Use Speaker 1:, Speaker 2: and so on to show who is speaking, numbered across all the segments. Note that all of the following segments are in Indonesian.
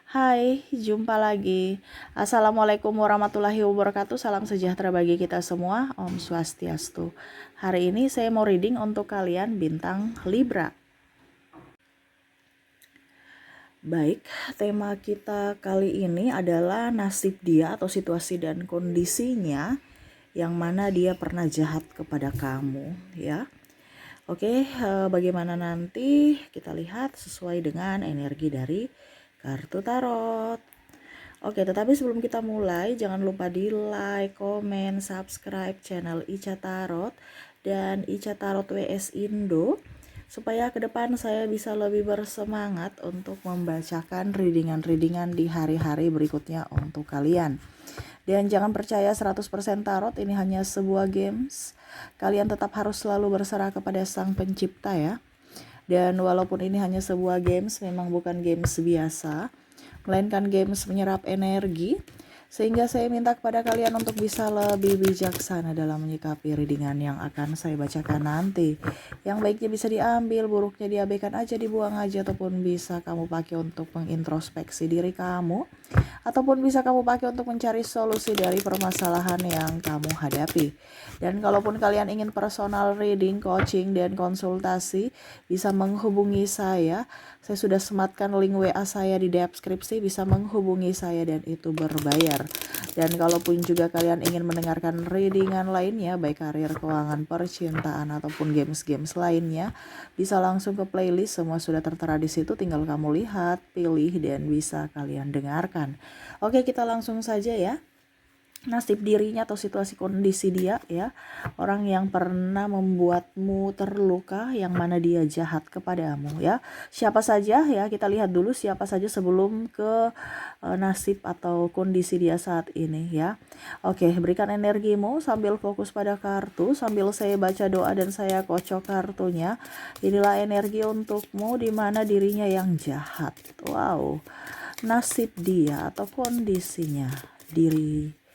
Speaker 1: Hai, jumpa lagi. Assalamualaikum warahmatullahi wabarakatuh. Salam sejahtera bagi kita semua. Om Swastiastu. Hari ini saya mau reading untuk kalian bintang Libra. Baik, tema kita kali ini adalah nasib dia atau situasi dan kondisinya yang mana dia pernah jahat kepada kamu, ya. Oke, bagaimana nanti kita lihat sesuai dengan energi dari kartu tarot. Oke, tetapi sebelum kita mulai, jangan lupa di like, komen, subscribe channel Ica Tarot dan Ica Tarot WS Indo, supaya ke depan saya bisa lebih bersemangat untuk membacakan readingan-readingan di hari-hari berikutnya untuk kalian. Dan jangan percaya 100% tarot ini hanya sebuah games. Kalian tetap harus selalu berserah kepada Sang Pencipta ya. Dan walaupun ini hanya sebuah games, memang bukan games biasa, melainkan games menyerap energi, sehingga saya minta kepada kalian untuk bisa lebih bijaksana dalam menyikapi readingan yang akan saya bacakan nanti. Yang baiknya bisa diambil, buruknya diabaikan aja, dibuang aja, ataupun bisa kamu pakai untuk mengintrospeksi diri kamu, ataupun bisa kamu pakai untuk mencari solusi dari permasalahan yang kamu hadapi. Dan kalaupun kalian ingin personal reading, coaching, dan konsultasi, bisa menghubungi saya. Saya sudah sematkan link WA saya di deskripsi, bisa menghubungi saya dan itu berbayar. Dan kalaupun juga kalian ingin mendengarkan readingan lainnya, baik karir, keuangan, percintaan, ataupun games-games lainnya, bisa langsung ke playlist, semua sudah tertera di situ, tinggal kamu lihat, pilih, dan bisa kalian dengarkan. Oke, kita langsung saja ya. Nasib dirinya atau situasi kondisi dia ya, orang yang pernah membuatmu terluka, yang mana dia jahat kepadamu ya. Siapa saja ya, kita lihat dulu siapa saja sebelum ke nasib atau kondisi dia saat ini ya. Oke, berikan energimu sambil fokus pada kartu, sambil saya baca doa dan saya kocok kartunya. Inilah energi untukmu di mana dirinya yang jahat. Wow, nasib dia atau kondisinya, diri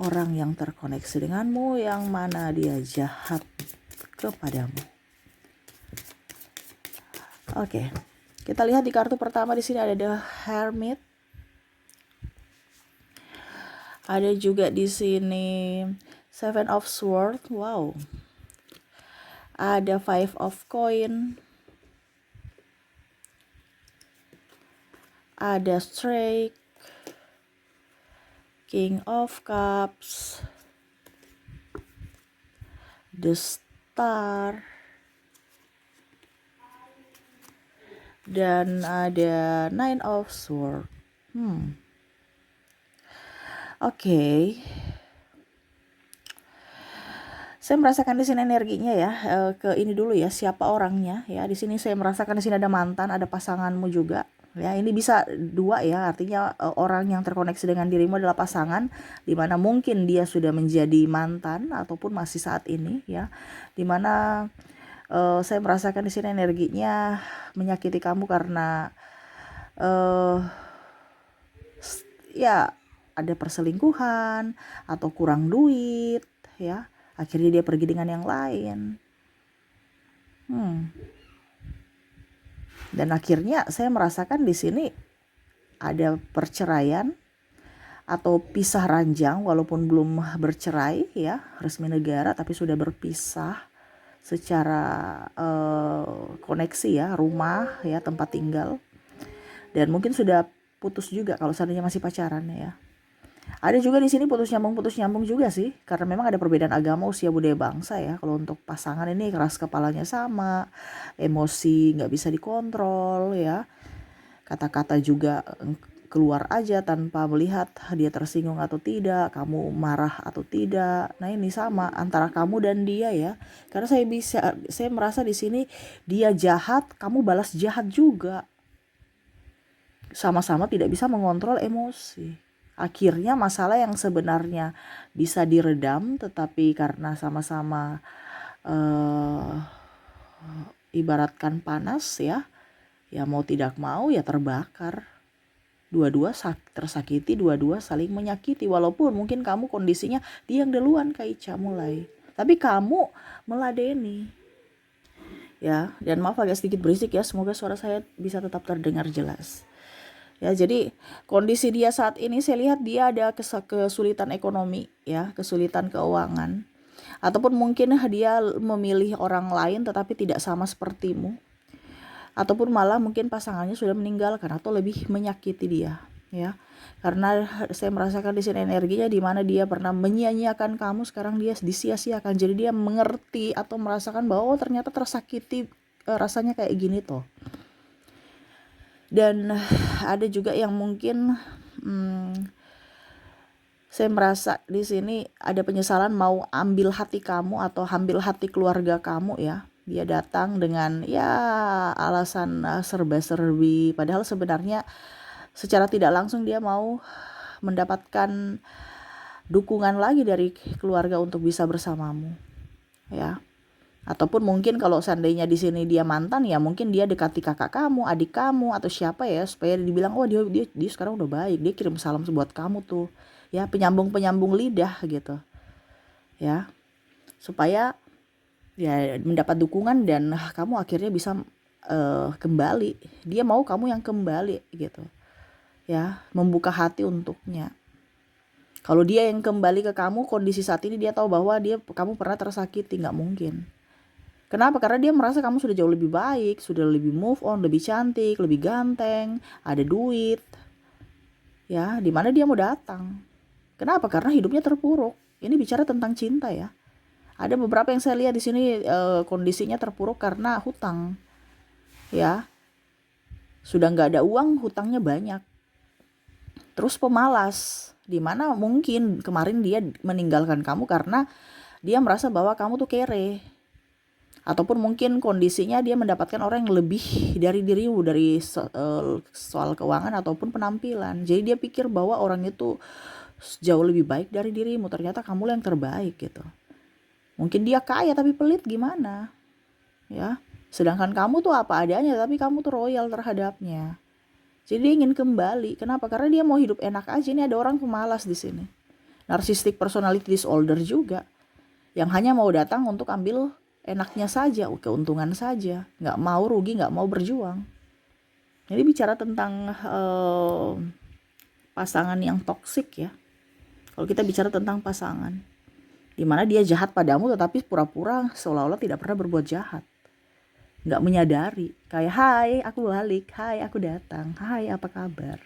Speaker 1: orang yang terkoneksi denganmu yang mana dia jahat kepadamu. Oke, kita lihat di kartu pertama di sini ada The Hermit. Ada juga di sini Seven of Swords. Wow. Ada Five of Coin. Ada Strike. King of Cups. The Star. Dan ada Nine of Swords. Oke. Saya merasakan di sini energinya ya. Ke ini dulu ya, siapa orangnya ya. Di sini saya merasakan di sini ada mantan, ada pasanganmu juga. Ya, ini bisa dua ya, artinya orang yang terkoneksi dengan dirimu adalah pasangan, dimana mungkin dia sudah menjadi mantan ataupun masih saat ini ya, dimana saya merasakan di sini energinya menyakiti kamu karena ya ada perselingkuhan atau kurang duit ya, akhirnya dia pergi dengan yang lain. Dan akhirnya saya merasakan di sini ada perceraian atau pisah ranjang, walaupun belum bercerai ya, resmi negara, tapi sudah berpisah secara koneksi ya, rumah ya, tempat tinggal. Dan mungkin sudah putus juga kalau seandainya masih pacaran ya. Ada juga di sini putus nyambung juga sih, karena memang ada perbedaan agama, usia, budaya, bangsa ya. Kalau untuk pasangan ini keras kepalanya sama, emosi nggak bisa dikontrol ya, kata-kata juga keluar aja tanpa melihat dia tersinggung atau tidak, kamu marah atau tidak. Nah ini sama antara kamu dan dia ya, karena saya merasa di sini dia jahat, kamu balas jahat juga, sama-sama tidak bisa mengontrol emosi. Akhirnya masalah yang sebenarnya bisa diredam, tetapi karena sama-sama ibaratkan panas ya, ya mau tidak mau ya terbakar. Dua-dua tersakiti, dua-dua saling menyakiti. Walaupun mungkin kamu kondisinya dia yang duluan Kak Ica mulai, tapi kamu meladeni ya. Dan maaf agak sedikit berisik ya, semoga suara saya bisa tetap terdengar jelas. Ya, jadi kondisi dia saat ini saya lihat dia ada kesulitan ekonomi ya, kesulitan keuangan. Ataupun mungkin dia memilih orang lain tetapi tidak sama sepertimu. Ataupun malah mungkin pasangannya sudah meninggalkan atau lebih menyakiti dia, ya. Karena saya merasakan di sini energinya di mana dia pernah menyia-nyiakan kamu, sekarang dia disia-siakan. Jadi dia mengerti atau merasakan bahwa ternyata tersakiti, rasanya kayak gini toh. Dan ada juga yang mungkin saya merasa di sini ada penyesalan mau ambil hati kamu atau ambil hati keluarga kamu ya. Dia datang dengan ya alasan serba-serbi, padahal sebenarnya secara tidak langsung dia mau mendapatkan dukungan lagi dari keluarga untuk bisa bersamamu, ya. Ataupun mungkin kalau seandainya di sini dia mantan, ya mungkin dia dekati kakak kamu, adik kamu atau siapa ya, supaya dibilang oh dia sekarang udah baik, dia kirim salam buat kamu tuh, ya, penyambung lidah gitu, ya, supaya ya mendapat dukungan dan kamu akhirnya bisa kembali. Dia mau kamu yang kembali gitu, ya, membuka hati untuknya. Kalau dia yang kembali ke kamu, kondisi saat ini dia tahu bahwa kamu pernah tersakiti, nggak mungkin. Kenapa? Karena dia merasa kamu sudah jauh lebih baik, sudah lebih move on, lebih cantik, lebih ganteng, ada duit, ya, dimana dia mau datang. Kenapa? Karena hidupnya terpuruk. Ini bicara tentang cinta ya. Ada beberapa yang saya lihat di sini kondisinya terpuruk karena hutang, ya. Sudah nggak ada uang, hutangnya banyak. Terus pemalas, dimana mungkin kemarin dia meninggalkan kamu karena dia merasa bahwa kamu tuh kere. Ataupun mungkin kondisinya dia mendapatkan orang yang lebih dari dirimu, dari soal keuangan ataupun penampilan. Jadi dia pikir bahwa orang itu jauh lebih baik dari dirimu, ternyata kamu yang terbaik gitu. Mungkin dia kaya tapi pelit gimana, ya. Sedangkan kamu tuh apa adanya tapi kamu tuh royal terhadapnya. Jadi dia ingin kembali. Kenapa? Karena dia mau hidup enak aja. Ini ada orang pemalas di sini. Narcissistic personality disorder juga, yang hanya mau datang untuk ambil enaknya saja, keuntungan saja, nggak mau rugi, nggak mau berjuang. Jadi bicara tentang pasangan yang toksik ya. Kalau kita bicara tentang pasangan, dimana dia jahat padamu tetapi pura-pura seolah-olah tidak pernah berbuat jahat, nggak menyadari, kayak hai aku balik, hai aku datang, hai apa kabar.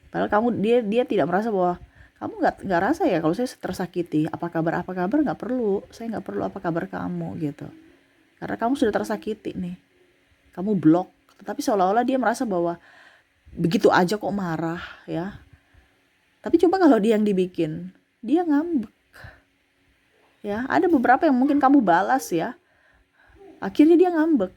Speaker 1: Padahal dia tidak merasa bahwa kamu nggak rasa ya kalau saya tersakiti, apa kabar nggak perlu, saya nggak perlu apa kabar kamu gitu, karena kamu sudah tersakiti nih, kamu blok. Tetapi seolah-olah dia merasa bahwa begitu aja kok marah ya. Tapi coba kalau dia yang dibikin, dia ngambek ya. Ada beberapa yang mungkin kamu balas ya, akhirnya dia ngambek.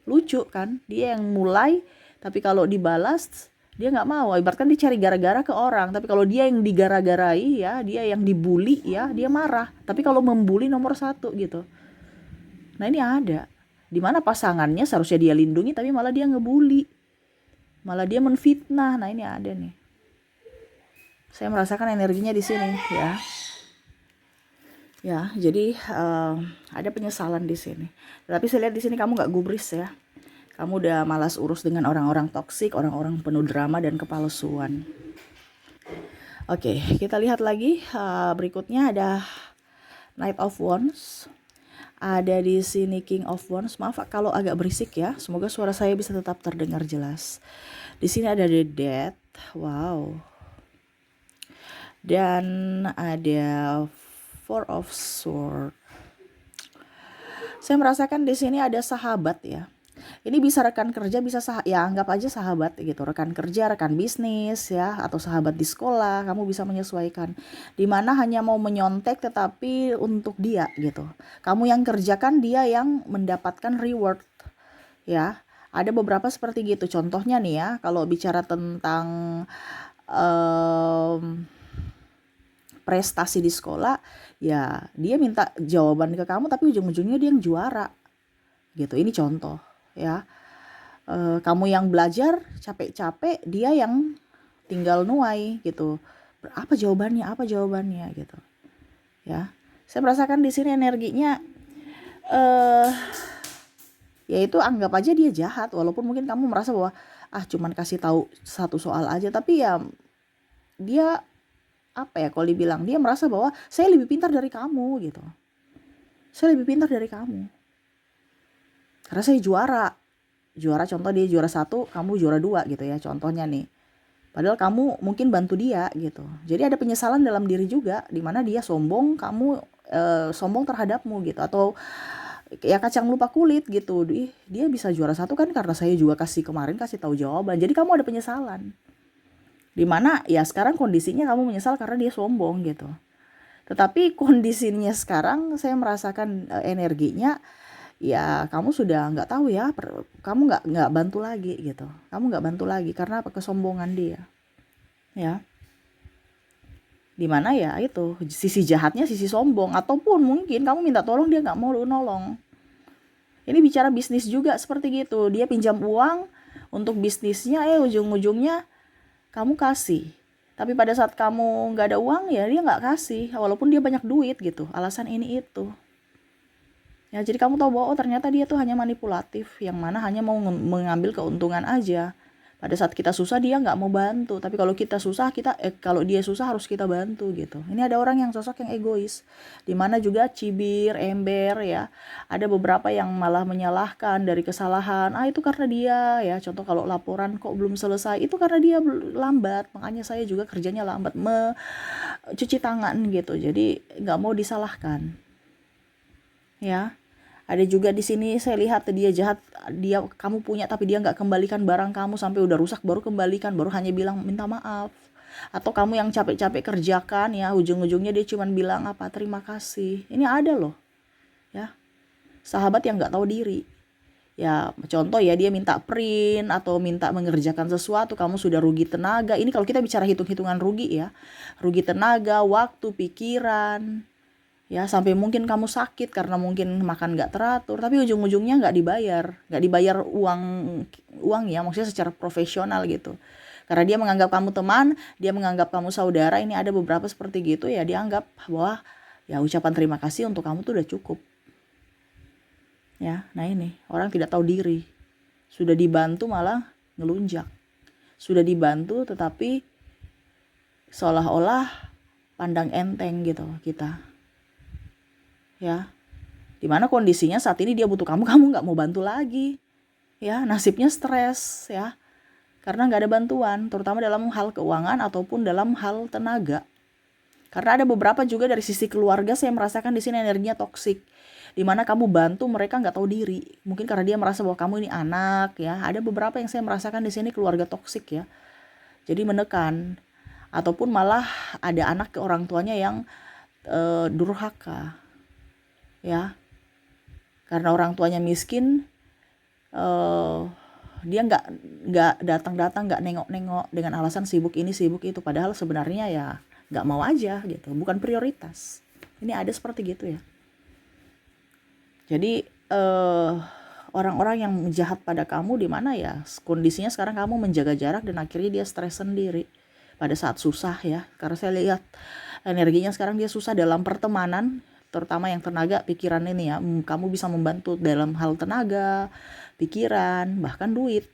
Speaker 1: Lucu kan, dia yang mulai tapi kalau dibalas dia nggak mau. Ibaratkan dia cari gara-gara ke orang, tapi kalau dia yang digara-garai ya, dia yang dibully ya, dia marah. Tapi kalau membuli nomor 1 gitu. Nah ini ada, dimana pasangannya seharusnya dia lindungi tapi malah dia ngebully, malah dia menfitnah. Nah ini ada nih, saya merasakan energinya di sini ya. Ya, jadi ada penyesalan di sini. Tapi saya lihat di sini kamu nggak gubris ya. Kamu udah malas urus dengan orang-orang toksik, orang-orang penuh drama dan kepalsuan. Oke, kita lihat lagi berikutnya ada Knight of Wands. Ada di sini King of Wands. Maaf kalau agak berisik ya. Semoga suara saya bisa tetap terdengar jelas. Di sini ada The Death. Wow. Dan ada Four of Swords. Saya merasakan di sini ada sahabat ya. Ini bisa rekan kerja, bisa ya anggap aja sahabat gitu, rekan kerja, rekan bisnis ya, atau sahabat di sekolah. Kamu bisa menyesuaikan. Dimana hanya mau menyontek tetapi untuk dia gitu. Kamu yang kerjakan, dia yang mendapatkan reward ya. Ada beberapa seperti gitu. Contohnya nih ya, kalau bicara tentang prestasi di sekolah, ya dia minta jawaban ke kamu tapi ujung-ujungnya dia yang juara gitu. Ini contoh ya. Kamu yang belajar capek-capek, dia yang tinggal nuai gitu. Apa jawabannya gitu ya. Saya merasakan di sini energinya yaitu anggap aja dia jahat, walaupun mungkin kamu merasa bahwa cuman kasih tahu satu soal aja, tapi ya dia apa ya, kalau dibilang dia merasa bahwa saya lebih pintar dari kamu gitu. Saya lebih pintar dari kamu. Karena saya juara contoh dia juara 1, kamu juara 2 gitu ya contohnya nih. Padahal kamu mungkin bantu dia gitu. Jadi ada penyesalan dalam diri juga, di mana dia sombong, kamu sombong terhadapmu gitu. Atau ya kacang lupa kulit gitu. Dia bisa juara 1 kan karena saya juga kemarin kasih tahu jawaban. Jadi kamu ada penyesalan. Di mana ya sekarang kondisinya kamu menyesal karena dia sombong gitu. Tetapi kondisinya sekarang saya merasakan energinya, ya kamu sudah nggak tahu ya, kamu nggak bantu lagi gitu. Kamu nggak bantu lagi karena apa? Kesombongan dia, ya. Dimana ya itu sisi jahatnya, sisi sombong, ataupun mungkin kamu minta tolong dia nggak mau nolong. Ini bicara bisnis juga seperti gitu. Dia pinjam uang untuk bisnisnya, ujung-ujungnya kamu kasih. Tapi pada saat kamu nggak ada uang ya dia nggak kasih, walaupun dia banyak duit gitu. Alasan ini itu. Ya, jadi kamu tahu bahwa ternyata dia tuh hanya manipulatif, yang mana hanya mau mengambil keuntungan aja. Pada saat kita susah dia nggak mau bantu, tapi kalau kita susah kalau dia susah harus kita bantu gitu. Ini ada orang yang sosok yang egois, dimana juga cibir, ember ya. Ada beberapa yang malah menyalahkan dari kesalahan. Itu karena dia ya. Contoh kalau laporan kok belum selesai, itu karena dia lambat. Makanya saya juga kerjanya lambat, cuci tangan gitu. Jadi nggak mau disalahkan. Ya. Ada juga di sini saya lihat dia jahat, kamu punya tapi dia nggak kembalikan barang kamu sampai udah rusak baru kembalikan, baru hanya bilang minta maaf. Atau kamu yang capek-capek kerjakan ya, ujung-ujungnya dia cuma bilang apa, terima kasih. Ini ada loh, ya, sahabat yang nggak tahu diri. Ya contoh ya, dia minta print atau minta mengerjakan sesuatu, kamu sudah rugi tenaga. Ini kalau kita bicara hitung-hitungan rugi ya, rugi tenaga, waktu, pikiran. Ya sampai mungkin kamu sakit karena mungkin makan nggak teratur, tapi ujung-ujungnya nggak dibayar uang ya, maksudnya secara profesional gitu. Karena dia menganggap kamu teman, dia menganggap kamu saudara. Ini ada beberapa seperti gitu ya, dia anggap bahwa ya ucapan terima kasih untuk kamu tuh udah cukup. Ya, nah ini orang tidak tahu diri, sudah dibantu malah ngelunjak, sudah dibantu tetapi seolah-olah pandang enteng gitu kita. Ya, dimana kondisinya saat ini dia butuh kamu nggak mau bantu lagi, ya nasibnya stres ya, karena nggak ada bantuan, terutama dalam hal keuangan ataupun dalam hal tenaga. Karena ada beberapa juga dari sisi keluarga saya merasakan di sini energinya toksik, dimana kamu bantu mereka nggak tahu diri, mungkin karena dia merasa bahwa kamu ini anak ya. Ada beberapa yang saya merasakan di sini keluarga toksik ya, jadi menekan, ataupun malah ada anak ke orang tuanya yang durhaka. Ya, karena orang tuanya miskin, dia nggak datang-datang, nggak nengok-nengok dengan alasan sibuk ini sibuk itu, padahal sebenarnya ya nggak mau aja gitu, bukan prioritas. Ini ada seperti gitu ya. Jadi orang-orang yang jahat pada kamu di mana ya kondisinya sekarang kamu menjaga jarak dan akhirnya dia stres sendiri pada saat susah ya. Karena saya lihat energinya sekarang dia susah dalam pertemanan, terutama yang tenaga pikiran ini ya. Kamu bisa membantu dalam hal tenaga, pikiran, bahkan duit.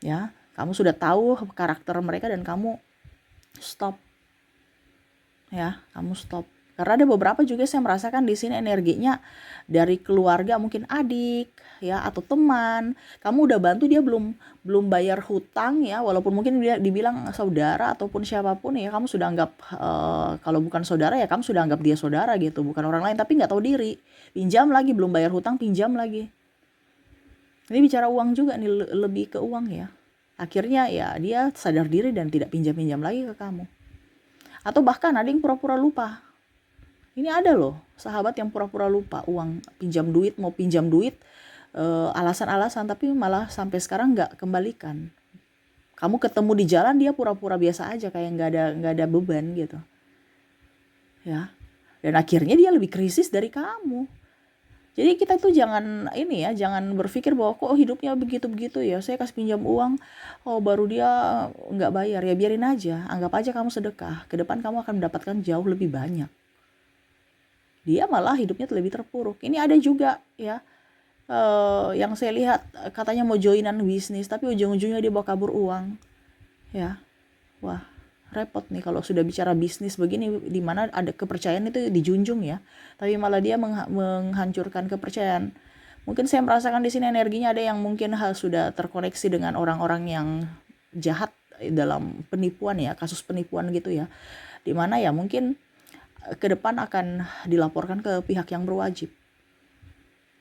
Speaker 1: Ya, kamu sudah tahu karakter mereka dan kamu stop. Ya, kamu stop. Karena ada beberapa juga saya merasakan di sini energinya dari keluarga, mungkin adik ya atau teman. Kamu udah bantu dia belum bayar hutang ya, walaupun mungkin dia dibilang saudara ataupun siapapun ya, kamu sudah anggap kalau bukan saudara ya kamu sudah anggap dia saudara gitu, bukan orang lain, tapi nggak tahu diri. Pinjam lagi, belum bayar hutang, pinjam lagi. Ini bicara uang juga nih, lebih ke uang ya. Akhirnya ya dia sadar diri dan tidak pinjam-pinjam lagi ke kamu. Atau bahkan ada yang pura-pura lupa. Ini ada loh sahabat yang pura-pura lupa uang, mau pinjam duit, alasan-alasan, tapi malah sampai sekarang nggak kembalikan. Kamu ketemu di jalan dia pura-pura biasa aja, kayak nggak ada beban gitu. Ya, dan akhirnya dia lebih krisis dari kamu. Jadi kita tuh jangan berpikir bahwa kok hidupnya begitu-begitu ya, saya kasih pinjam uang, baru dia nggak bayar, ya biarin aja, anggap aja kamu sedekah, ke depan kamu akan mendapatkan jauh lebih banyak. Dia malah hidupnya lebih terpuruk. Ini ada juga ya, yang saya lihat katanya mau joinan bisnis, tapi ujung-ujungnya dia bawa kabur uang, ya. Wah, repot nih kalau sudah bicara bisnis begini, di mana ada kepercayaan itu dijunjung ya, tapi malah dia menghancurkan kepercayaan. Mungkin saya merasakan di sini energinya ada yang mungkin sudah terkoneksi dengan orang-orang yang jahat dalam penipuan ya, kasus penipuan gitu ya, di mana ya mungkin ke depan akan dilaporkan ke pihak yang berwajib.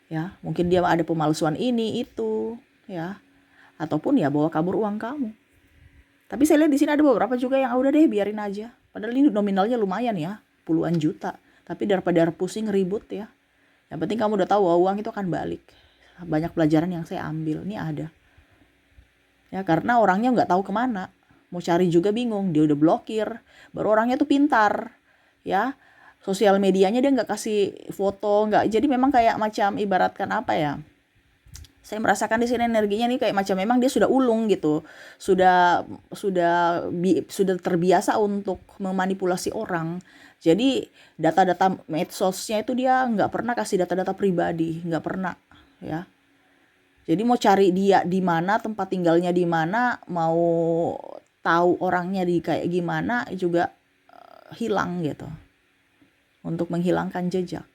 Speaker 1: Ya, mungkin dia ada pemalsuan ini itu, ya, ataupun ya bawa kabur uang kamu. Tapi saya lihat di sini ada beberapa juga yang udah deh biarin aja. Padahal ini nominalnya lumayan ya, puluhan juta. Tapi daripada pusing ribut ya. Yang penting kamu udah tahu bahwa uang itu akan balik. Banyak pelajaran yang saya ambil, ini ada. Ya karena orangnya nggak tahu kemana. Mau cari juga bingung, dia udah blokir. Baru orangnya tuh pintar, ya. Sosial medianya dia nggak kasih foto, nggak. Jadi memang kayak macam ibaratkan apa ya? Saya merasakan di sini energinya nih kayak macam memang dia sudah ulung gitu, sudah terbiasa untuk memanipulasi orang. Jadi data-data medsosnya itu dia nggak pernah kasih data-data pribadi, nggak pernah, ya. Jadi mau cari dia di mana, tempat tinggalnya di mana, mau tahu orangnya di kayak gimana juga hilang gitu, untuk menghilangkan jejak.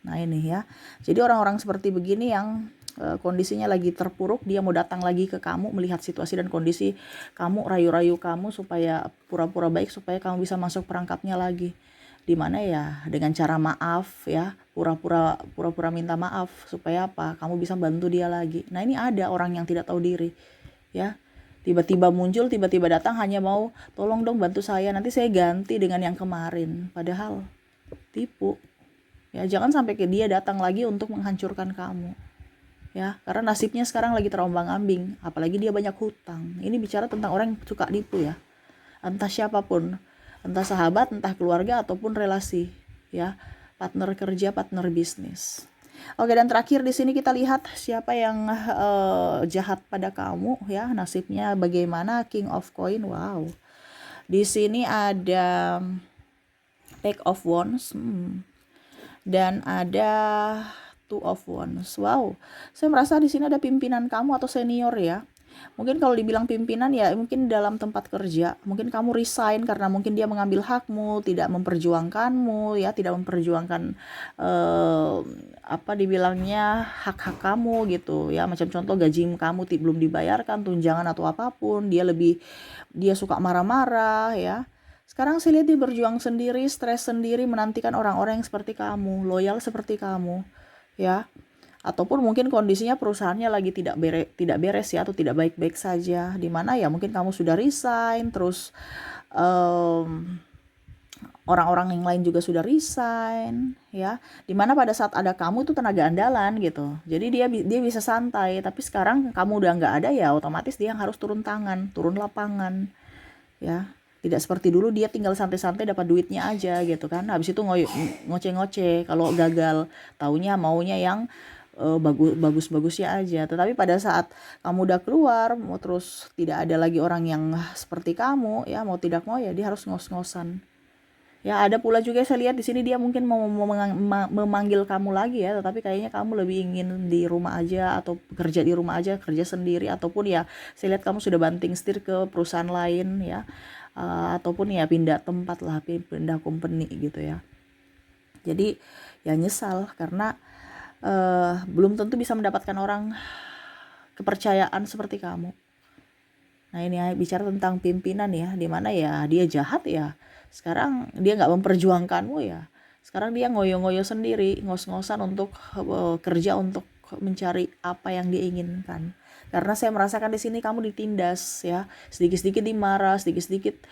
Speaker 1: Nah ini ya, jadi orang-orang seperti begini yang kondisinya lagi terpuruk, dia mau datang lagi ke kamu, melihat situasi dan kondisi kamu, rayu-rayu kamu supaya pura-pura baik, supaya kamu bisa masuk perangkapnya lagi. Dimana ya dengan cara maaf ya, pura-pura minta maaf, supaya apa, kamu bisa bantu dia lagi. Nah ini ada orang yang tidak tahu diri ya, tiba-tiba muncul, tiba-tiba datang hanya mau tolong dong bantu saya, nanti saya ganti dengan yang kemarin, padahal tipu. Ya, jangan sampai ke dia datang lagi untuk menghancurkan kamu. Ya, karena nasibnya sekarang lagi terombang-ambing, apalagi dia banyak hutang. Ini bicara tentang orang yang suka nipu ya. Entah siapapun, entah sahabat, entah keluarga ataupun relasi, ya. Partner kerja, partner bisnis. Oke, dan terakhir di sini kita lihat siapa yang jahat pada kamu ya, nasibnya bagaimana. King of Coin. Wow. Di sini ada Page of Wands. Dan ada Two of Wands. Wow, saya merasa di sini ada pimpinan kamu atau senior ya. Mungkin kalau dibilang pimpinan ya mungkin dalam tempat kerja. Mungkin kamu resign karena mungkin dia mengambil hakmu, tidak memperjuangkanmu ya, tidak memperjuangkan apa dibilangnya hak-hak kamu gitu ya. Macam contoh gaji kamu belum dibayarkan, tunjangan atau apapun, dia suka marah-marah ya. Sekarang saya lihat dia berjuang sendiri, stres sendiri, menantikan orang-orang yang seperti kamu, loyal seperti kamu, ya. Ataupun mungkin kondisinya perusahaannya lagi tidak beres ya, atau tidak baik-baik saja. Di mana ya mungkin kamu sudah resign, terus orang-orang yang lain juga sudah resign, ya. Dimana pada saat ada kamu itu tenaga andalan gitu. Jadi dia bisa santai. Tapi sekarang kamu udah nggak ada ya, otomatis dia harus turun tangan, turun lapangan, ya. Tidak seperti dulu dia tinggal santai-santai dapat duitnya aja gitu kan. Habis itu ngoceh-ngoceh kalau gagal, taunya maunya yang bagus-bagusnya aja. Tetapi pada saat kamu udah keluar, mau terus tidak ada lagi orang yang seperti kamu, ya mau tidak mau ya dia harus ngos-ngosan. Ya ada pula juga saya lihat di sini dia mungkin mau memanggil kamu lagi ya, tetapi kayaknya kamu lebih ingin di rumah aja atau kerja di rumah aja, kerja sendiri, ataupun ya saya lihat kamu sudah banting setir ke perusahaan lain ya, ataupun ya pindah tempat lah, pindah company gitu ya. Jadi ya nyesal karena belum tentu bisa mendapatkan orang kepercayaan seperti kamu. Nah ini ya, bicara tentang pimpinan ya, dimana ya dia jahat ya. Sekarang dia nggak memperjuangkanmu ya. Sekarang dia ngoyo-ngoyo sendiri, ngos-ngosan untuk kerja untuk mencari apa yang dia inginkan. Karena saya merasakan di sini kamu ditindas ya, sedikit-sedikit dimarah, sedikit-sedikit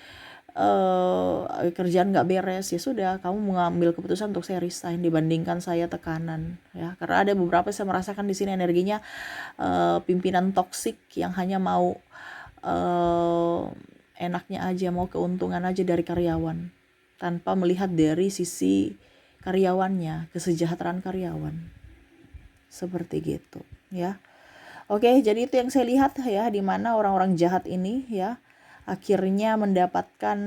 Speaker 1: kerjaan nggak beres, ya sudah kamu mengambil keputusan untuk saya resign dibandingkan saya tekanan ya. Karena ada beberapa saya merasakan di sini energinya pimpinan toksik yang hanya mau enaknya aja, mau keuntungan aja dari karyawan tanpa melihat dari sisi karyawannya, kesejahteraan karyawan, seperti gitu ya. Oke, jadi itu yang saya lihat ya, di mana orang-orang jahat ini ya akhirnya mendapatkan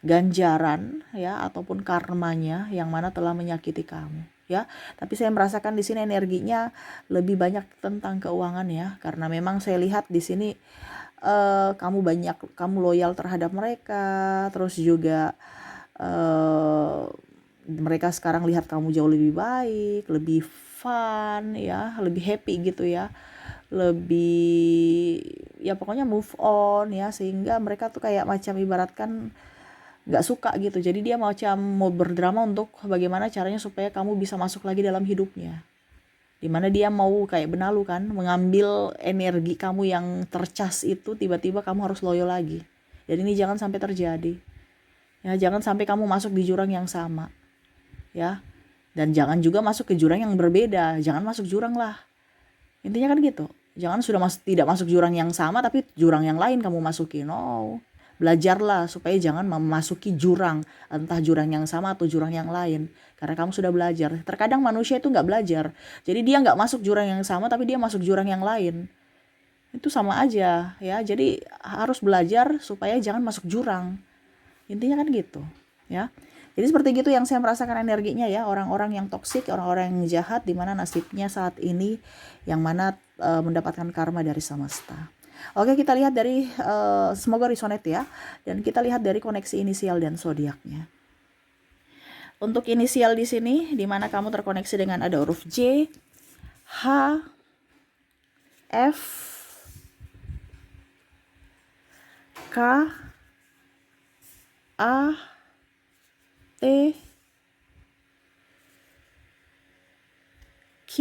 Speaker 1: ganjaran ya, ataupun karmanya yang mana telah menyakiti kamu. ya. Tapi saya merasakan di sini energinya lebih banyak tentang keuangan ya, karena memang saya lihat di sini kamu loyal terhadap mereka, terus juga eh, mereka sekarang lihat kamu jauh lebih baik, lebih fun ya, lebih happy gitu ya, lebih ya pokoknya move on ya, sehingga mereka tuh kayak macam ibaratkan nggak suka gitu. Jadi dia macam mau berdrama untuk bagaimana caranya supaya kamu bisa masuk lagi dalam hidupnya. Dimana dia mau kayak benalu kan, mengambil energi kamu yang tercas itu, tiba-tiba kamu harus loyo lagi. Dan ini jangan sampai terjadi. Ya, jangan sampai kamu masuk di jurang yang sama. Ya. Dan jangan juga masuk ke jurang yang berbeda. Jangan masuk jurang lah. Intinya kan gitu. Jangan tidak masuk jurang yang sama tapi jurang yang lain kamu masuki. No. Belajarlah supaya jangan memasuki jurang, entah jurang yang sama atau jurang yang lain. Karena kamu sudah belajar. Terkadang manusia itu nggak belajar. Jadi dia nggak masuk jurang yang sama tapi dia masuk jurang yang lain. Itu sama aja ya. Jadi harus belajar supaya jangan masuk jurang. Intinya kan gitu ya. Jadi seperti gitu yang saya merasakan energinya ya, orang-orang yang toksik, orang-orang yang jahat, di mana nasibnya saat ini yang mana mendapatkan karma dari semesta. Oke, kita lihat dari semoga resonate ya, dan kita lihat dari koneksi inisial dan zodiaknya. Untuk inisial di sini, di mana kamu terkoneksi dengan ada huruf J, H, F, K, A, T, Q,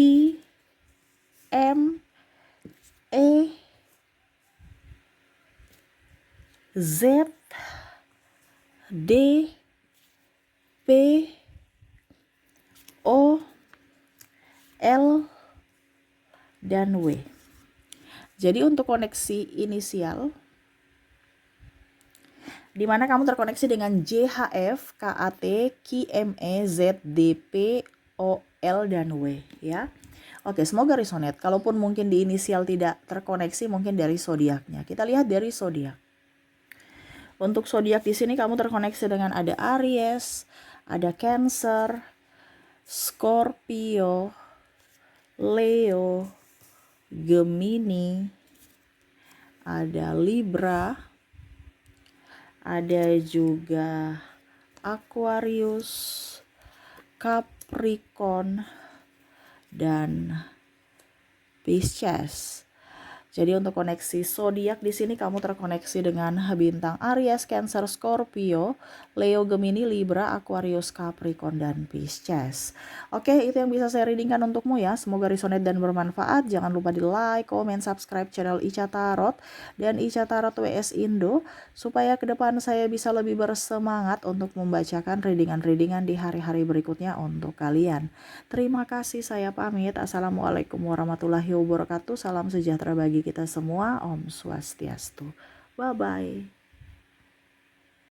Speaker 1: M, E, Z, D, P, O, L, dan W. Jadi untuk koneksi inisial, di mana kamu terkoneksi dengan JHF, KAT, KME, ZDP, OL, dan W ya. Oke, semoga resonate. Kalaupun mungkin di inisial tidak terkoneksi, mungkin dari zodiaknya. Kita lihat dari zodiak. Untuk zodiak di sini kamu terkoneksi dengan ada Aries, ada Cancer, Scorpio, Leo, Gemini, ada Libra, ada juga Aquarius, Capricorn, dan Pisces. Jadi untuk koneksi zodiak di sini kamu terkoneksi dengan bintang Aries, Cancer, Scorpio, Leo, Gemini, Libra, Aquarius, Capricorn, dan Pisces. Oke, itu yang bisa saya readingkan untukmu ya. Semoga resonate dan bermanfaat. Jangan lupa di like, comment, subscribe channel Ica Tarot dan Ica Tarot WS Indo supaya ke depan saya bisa lebih bersemangat untuk membacakan readingan-readingan di hari-hari berikutnya untuk kalian. Terima kasih, saya pamit. Assalamualaikum warahmatullahi wabarakatuh. Salam sejahtera bagi kita semua. Om Swastiastu. Bye-bye.